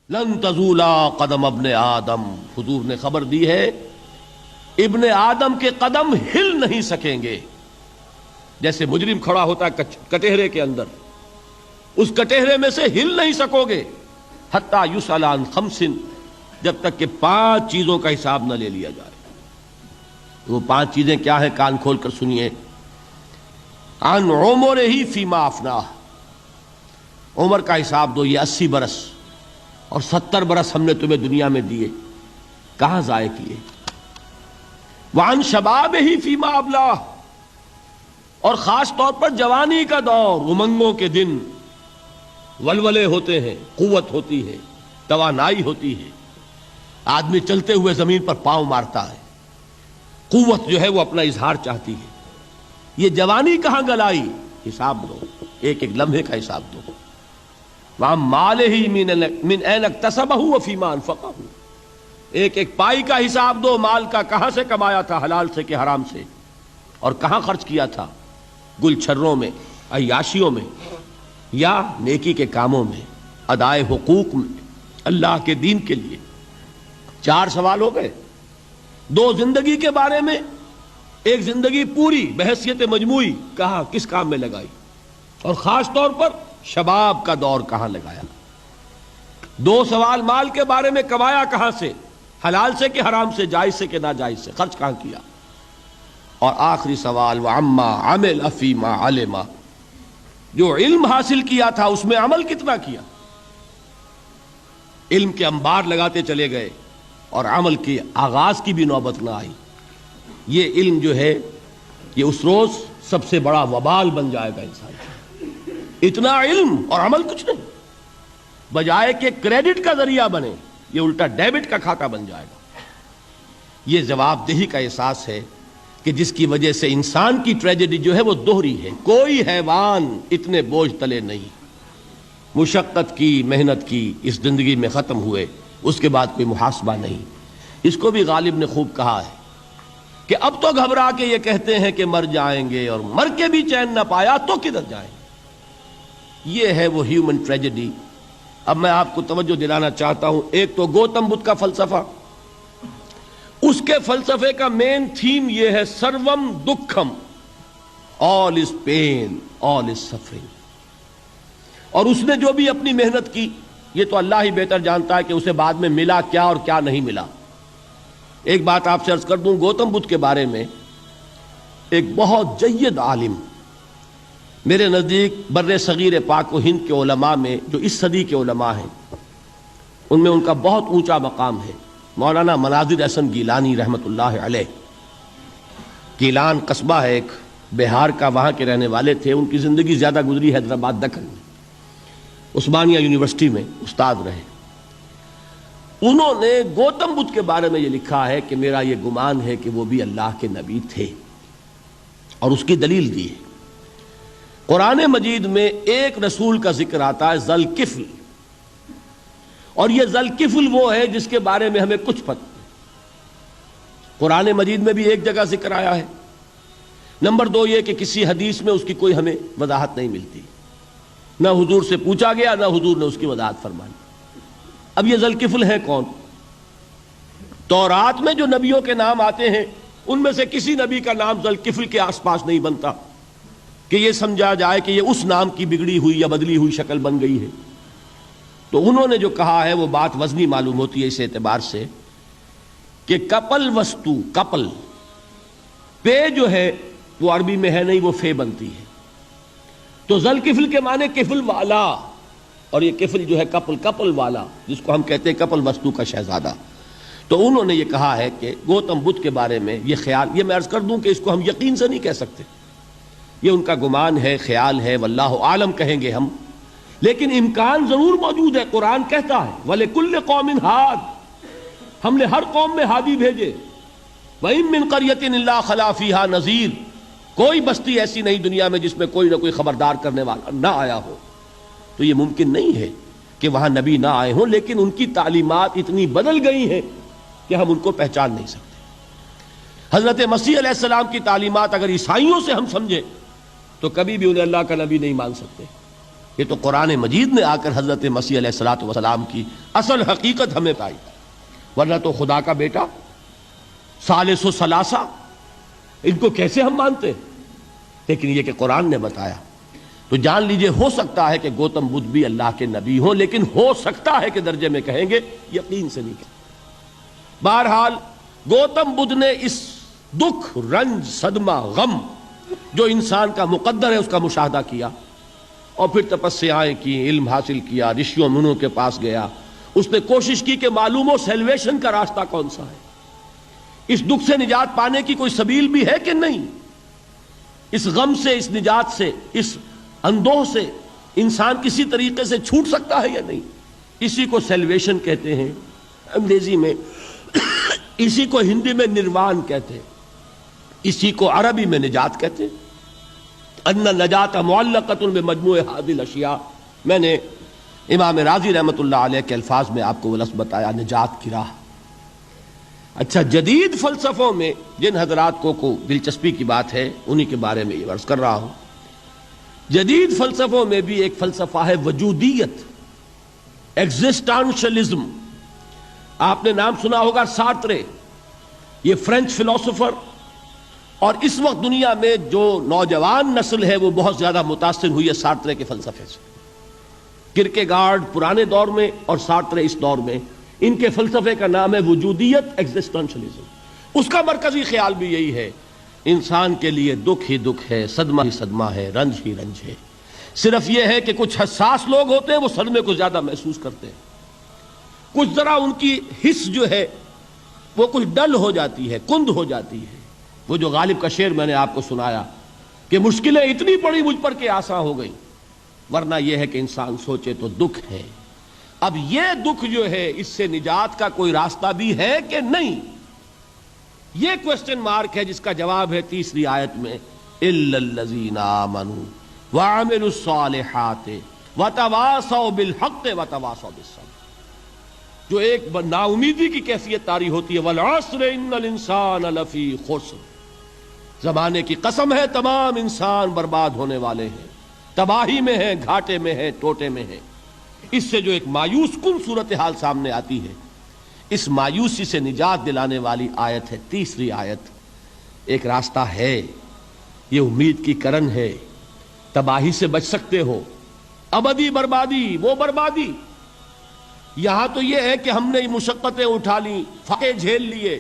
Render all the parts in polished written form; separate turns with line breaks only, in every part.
لن تزولا قدم ابن آدم، حضور نے خبر دی ہے ابن آدم کے قدم ہل نہیں سکیں گے. جیسے مجرم کھڑا ہوتا ہے کٹہرے کے اندر، اس کٹہرے میں سے ہل نہیں سکو گے حتی یسأل عن خمس، جب تک کہ 5 چیزوں کا حساب نہ لے لیا جائے. وہ 5 چیزیں کیا ہیں؟ کان کھول کر سنیے. عن عمرہ فیما افناہ، عمر کا حساب دو، یہ 80 برس اور 70 برس ہم نے تمہیں دنیا میں دیے، کہاں ضائع کیے. وعن شبابہ فیما ابلاہ، اور خاص طور پر جوانی کا دور، امنگوں کے دن، ولولے ہوتے ہیں، قوت ہوتی ہے، توانائی ہوتی ہے، آدمی چلتے ہوئے زمین پر پاؤں مارتا ہے، قوت جو ہے وہ اپنا اظہار چاہتی ہے. یہ جوانی کہاں گلائی؟ حساب دو، ایک ایک لمحے کا حساب دو. وَعَن مَالِهِ مِنْ أَيْنَ اكْتَسَبَهُ وَفِيمَا أَنْفَقَهُ، ایک ایک پائی کا حساب دو، مال کا کہاں سے کمایا تھا، حلال سے کہ حرام سے، اور کہاں خرچ کیا تھا، گل چھروں میں، عیاشیوں میں، یا نیکی کے کاموں میں، ادائے حقوق میں، اللہ کے دین کے لیے. 4 سوال ہو گئے. 2 زندگی کے بارے میں، ایک زندگی پوری بحیثیت مجموعی کہاں کس کام میں لگائی، اور خاص طور پر شباب کا دور کہاں لگایا. 2 سوال مال کے بارے میں، کمایا کہاں سے، حلال سے کہ حرام سے، جائز سے کہ ناجائز سے، خرچ کہاں کیا. اور آخری سوال وعما عمل فیما علم، جو علم حاصل کیا تھا اس میں عمل کتنا کیا. علم کے انبار لگاتے چلے گئے اور عمل کے آغاز کی بھی نوبت نہ آئی. یہ علم جو ہے یہ اس روز سب سے بڑا وبال بن جائے گا انسان. اتنا علم اور عمل کچھ نہیں، بجائے کہ کریڈٹ کا ذریعہ بنے یہ الٹا ڈیبٹ کا کھاتا بن جائے گا. یہ جواب دہی کا احساس ہے کہ جس کی وجہ سے انسان کی ٹریجڈی جو ہے وہ دوہری ہے. کوئی حیوان اتنے بوجھ تلے نہیں، مشقت کی، محنت کی، اس زندگی میں ختم ہوئے، اس کے بعد کوئی محاسبہ نہیں. اس کو بھی غالب نے خوب کہا ہے کہ اب تو گھبرا کے یہ کہتے ہیں کہ مر جائیں گے، اور مر کے بھی چین نہ پایا تو کدھر جائیں. یہ ہے وہ ہیومن ٹریجڈی. اب میں آپ کو توجہ دلانا چاہتا ہوں، ایک تو گوتم بدھ کا فلسفہ، اس کے فلسفے کا مین تھیم یہ ہے سروم دکھم، آل از پین، آل از سفرنگ. اور اس نے جو بھی اپنی محنت کی، یہ تو اللہ ہی بہتر جانتا ہے کہ اسے بعد میں ملا کیا اور کیا نہیں ملا. ایک بات آپ سے عرض کر دوں، گوتم بدھ کے بارے میں ایک بہت جید عالم، میرے نزدیک بر صغیر پاک و ہند کے علماء میں جو اس صدی کے علماء ہیں ان میں ان کا بہت اونچا مقام ہے، مولانا مناظر احسن گیلانی رحمت اللہ علیہ. گیلان قصبہ ہے ایک بہار کا، وہاں کے رہنے والے تھے. ان کی زندگی زیادہ گزری حیدرآباد دکن میں، عثمانیہ یونیورسٹی میں استاد رہے. انہوں نے گوتم بدھ کے بارے میں یہ لکھا ہے کہ میرا یہ گمان ہے کہ وہ بھی اللہ کے نبی تھے، اور اس کی دلیل دی ہے. قرآن مجید میں ایک رسول کا ذکر آتا ہے، ذوالکفل، اور یہ ذوالکفل وہ ہے جس کے بارے میں ہمیں کچھ پتہ نہیں. قرآن مجید میں بھی ایک جگہ ذکر آیا ہے. نمبر 2 یہ کہ کسی حدیث میں اس کی کوئی ہمیں وضاحت نہیں ملتی، نہ حضور سے پوچھا گیا نہ حضور نے اس کی وضاحت فرمائی. اب یہ ذوالکفل ہے کون؟ تورات میں جو نبیوں کے نام آتے ہیں ان میں سے کسی نبی کا نام ذوالکفل کے آس پاس نہیں بنتا کہ یہ سمجھا جائے کہ یہ اس نام کی بگڑی ہوئی یا بدلی ہوئی شکل بن گئی ہے. تو انہوں نے جو کہا ہے وہ بات وزنی معلوم ہوتی ہے اس اعتبار سے کہ کپل وستو، کپل، پے جو ہے وہ عربی میں ہے نہیں، وہ فے بنتی ہے. تو ذوالکفل کے معنی کفل والا، اور یہ کفل جو ہے کپل، کپل والا، جس کو ہم کہتے ہیں کپل وستو کا شہزادہ. تو انہوں نے یہ کہا ہے کہ گوتم بدھ کے بارے میں یہ خیال، یہ میں عرض کر دوں کہ اس کو ہم یقین سے نہیں کہہ سکتے، یہ ان کا گمان ہے، خیال ہے، واللہ عالم کہیں گے ہم، لیکن امکان ضرور موجود ہے. قرآن کہتا ہے وَلِكُلِّ قَوْمٍ ہاد، ہم نے ہر قوم میں ہادی بھیجے. وَإِن مِّن قَرْيَةٍ إِلَّا خَلَا فِيهَا نَذِيرٌ، کوئی بستی ایسی نہیں دنیا میں جس میں کوئی نہ کوئی خبردار کرنے والا نہ آیا ہو. تو یہ ممکن نہیں ہے کہ وہاں نبی نہ آئے ہوں، لیکن ان کی تعلیمات اتنی بدل گئی ہیں کہ ہم ان کو پہچان نہیں سکتے. حضرت مسیح علیہ السلام کی تعلیمات اگر عیسائیوں سے ہم سمجھیں تو کبھی بھی انہیں اللہ کا نبی نہیں مان سکتے. یہ تو قرآن مجید نے آ کر حضرت مسیح علیہ الصلوۃ والسلام کی اصل حقیقت ہمیں بتائی، ورنہ تو خدا کا بیٹا ثالث و ثلاثہ ان کو کیسے ہم مانتے ہیں؟ لیکن یہ کہ قرآن نے بتایا تو جان لیجئے ہو سکتا ہے کہ گوتم بدھ بھی اللہ کے نبی ہوں، لیکن ہو سکتا ہے کہ درجے میں کہیں گے، یقین سے نہیں کہیں۔ بہرحال گوتم بدھ نے اس دکھ، رنج، صدمہ، غم جو انسان کا مقدر ہے اس کا مشاہدہ کیا، اور پھر تپسیائیں کی، علم حاصل کیا، رشیوں منوں کے پاس گیا، اس نے کوشش کی کہ معلوم ہو سیلویشن کا راستہ کون سا ہے، اس دکھ سے نجات پانے کی کوئی سبیل بھی ہے کہ نہیں، اس غم سے، اس نجات سے، اس اندوہ سے انسان کسی طریقے سے چھوٹ سکتا ہے یا نہیں۔ اسی کو سیلویشن کہتے ہیں انگریزی میں، اسی کو ہندی میں نروان کہتے ہیں، اسی کو عربی میں نجات کہتے ہیں۔ ان النجات معلقۃ بمجموع هذه الاشیاء، میں نے امام رازی رحمۃ اللہ علیہ کے الفاظ میں آپ کو وہ لفظ بتایا، نجات کی راہ۔ اچھا، جدید فلسفوں میں جن حضرات کو دلچسپی کی بات ہے انہی کے بارے میں یہ عرض کر رہا ہوں۔ جدید فلسفوں میں بھی ایک فلسفہ ہے وجودیت، ایگزسٹانشلزم۔ آپ نے نام سنا ہوگا سارترے، یہ فرینچ فلسفر، اور اس وقت دنیا میں جو نوجوان نسل ہے وہ بہت زیادہ متاثر ہوئی ہے سارترے کے فلسفے سے۔ کرکیگارڈ پرانے دور میں اور سارترے اس دور میں، ان کے فلسفے کا نام ہے وجودیت، ایگزسٹانشلزم۔ اس کا مرکزی خیال بھی یہی ہے، انسان کے لیے دکھ ہی دکھ ہے، صدمہ ہی صدمہ ہے، رنج ہی رنج ہے۔ صرف یہ ہے کہ کچھ حساس لوگ ہوتے ہیں وہ صدمے کو زیادہ محسوس کرتے ہیں، کچھ ذرا ان کی حس جو ہے وہ کچھ ڈل ہو جاتی ہے، کند ہو جاتی ہے۔ وہ جو غالب کا شعر میں نے آپ کو سنایا کہ مشکلیں اتنی پڑی مجھ پر کہ آسان ہو گئی، ورنہ یہ ہے کہ انسان سوچے تو دکھ ہے۔ اب یہ دکھ جو ہے اس سے نجات کا کوئی راستہ بھی ہے کہ نہیں، یہ کوسچن مارک ہے، جس کا جواب ہے تیسری آیت میں اِلَّا الَّذِينَ آمَنُوا وَعَمِلُوا الصَّالِحَاتِ وَتَوَاصَوْا بِالْحَقِّ وَتَوَاصَوْا بِالصَّبْرِ۔ جو ایک نا امیدی کی کیفیت طاری ہوتی ہے، وَالْعَصْرِ إِنَّ الْإِنسَانَ لَفِي خُسْرٍ، زمانے کی قسم ہے تمام انسان برباد ہونے والے ہیں، تباہی میں ہیں، گھاٹے میں ہیں، ٹوٹے میں ہیں۔ اس سے جو ایک مایوس کن صورتحال سامنے آتی ہے، اس مایوسی سے نجات دلانے والی آیت ہے تیسری آیت۔ ایک راستہ ہے، یہ امید کی کرن ہے، تباہی سے بچ سکتے ہو، ابدی بربادی، وہ بربادی۔ یہاں تو یہ ہے کہ ہم نے مشقتیں اٹھا لیں، فاقے جھیل لیے،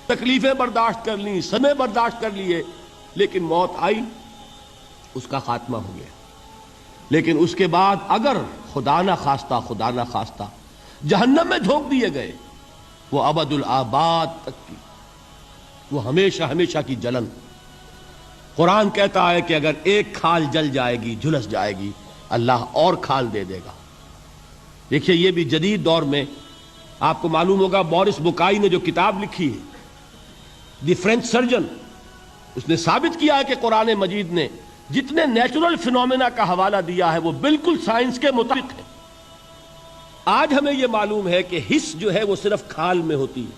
تکلیفیں برداشت کر لیں، صدمے برداشت کر لیے، لیکن موت آئی، اس کا خاتمہ ہو گیا۔ لیکن اس کے بعد اگر خدا نہ خواستہ جہنم میں جھونک دیے گئے، وہ ابد الآباد تک کی، وہ ہمیشہ ہمیشہ کی جلن۔ قرآن کہتا ہے کہ اگر ایک کھال جل جائے گی، جھلس جائے گی، اللہ اور کھال دے دے گا۔ دیکھیے، یہ بھی جدید دور میں آپ کو معلوم ہوگا، بورس بکائی نے جو کتاب لکھی ہے، دی فرینچ سرجن، اس نے ثابت کیا ہے کہ قرآن مجید نے جتنے نیچرل فینومینا کا حوالہ دیا ہے وہ بالکل سائنس کے مطابق ہے۔ آج ہمیں یہ معلوم ہے کہ حس جو ہے وہ صرف کھال میں ہوتی ہے،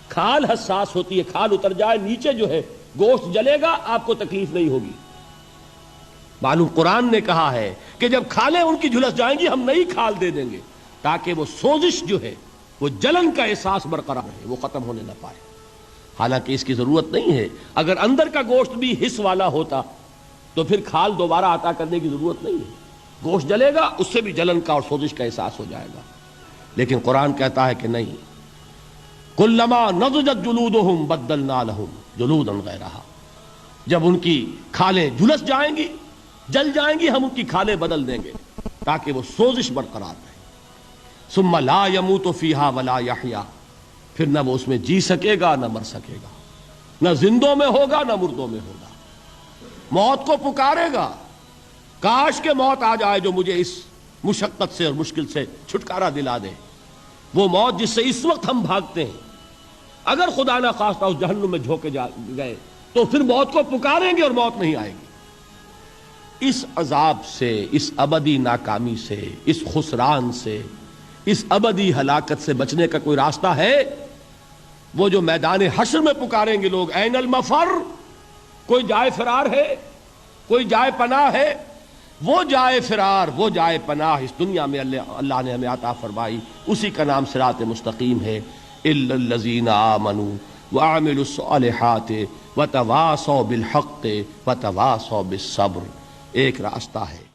کھال حساس ہوتی ہے، کھال اتر جائے نیچے جو ہے گوشت جلے گا، آپ کو تکلیف نہیں ہوگی۔ معلوم قرآن نے کہا ہے کہ جب کھالیں ان کی جھلس جائیں گی ہم نئی کھال دے دیں گے، تاکہ وہ سوزش جو ہے، وہ جلن کا احساس برقرار رہے، وہ ختم ہونے نہ پائے۔ حالانکہ اس کی ضرورت نہیں ہے، اگر اندر کا گوشت بھی حس والا ہوتا تو پھر کھال دوبارہ عطا کرنے کی ضرورت نہیں ہے، گوشت جلے گا، اس سے بھی جلن کا اور سوزش کا احساس ہو جائے گا۔ لیکن قرآن کہتا ہے کہ نہیں، کلما نضجت جلودہم بدلنا لہم جلودا غیرہا، جب ان کی کھالیں جھلس جائیں گی، جل جائیں گی، ہم ان کی کھالیں بدل دیں گے تاکہ وہ سوزش برقرار رہے۔ ثم لا يموت فيها ولا يحيا، پھر نہ وہ اس میں جی سکے گا نہ مر سکے گا، نہ زندوں میں ہوگا نہ مردوں میں ہوگا۔ موت کو پکارے گا، کاش کہ موت آ جائے جو مجھے اس مشقت سے اور مشکل سے چھٹکارا دلا دے۔ وہ موت جس سے اس وقت ہم بھاگتے ہیں، اگر خدا نہ خواستہ اس جہنم میں جھونکے گئے تو پھر موت کو پکاریں گے اور موت نہیں آئے گی۔ اس عذاب سے، اس ابدی ناکامی سے، اس خسران سے، اس ابدی ہلاکت سے بچنے کا کوئی راستہ ہے؟ وہ جو میدان حشر میں پکاریں گے لوگ، این المفر، کوئی جائے فرار ہے، کوئی جائے پناہ ہے؟ وہ جائے فرار، وہ جائے پناہ اس دنیا میں اللہ نے ہمیں عطا فرمائی، اسی کا نام صراط مستقیم ہے۔ الا الذین آمنوا وعملوا الصالحات وتواصوا بالحق وتواصوا بالصبر، ایک راستہ ہے۔